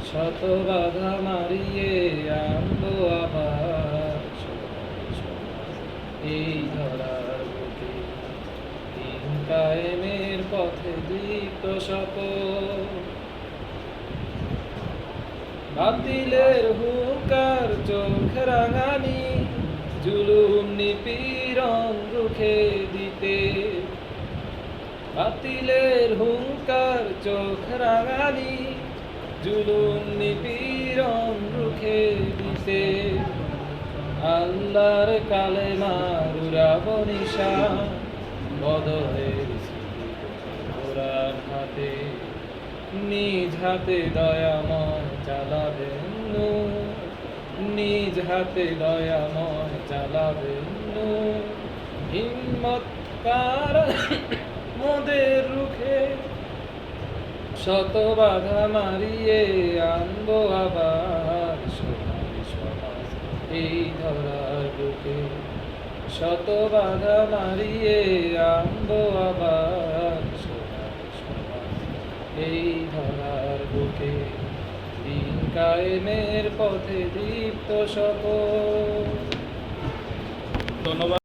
শত বাধা মারিয়ে আনবো আবার এই ধরার বুকে দিন কায়েমের পথে দীপ্ত শপথ বাতিলের হুঙ্কার চোখ রাঙানি জুলুম নিপীড়ন রুখে দিতে বাতিলের হুঙ্কার চোখ রাঙানি জুলুম নিপীড়ন রুখে দিতে আল্লাহর কালেমার উড়াবো নিশান বদলের কোরআন হাতে নিজ হাতে দয়াময় চালাবেন নূর নিজ হাতে দয়াময় চালাবেন নূর হিম্মত কার মোদের রুখে শত বাধা মারিয়ে আনবো আবার সোনার সমাজ এই ধরার বুকে শত বাধা মারিয়ে আনবো আবার সোনার সমাজ এই ধরার বুকে দিন কায়েমের পথে দীপ্ত শপথ। ধন্যবাদ।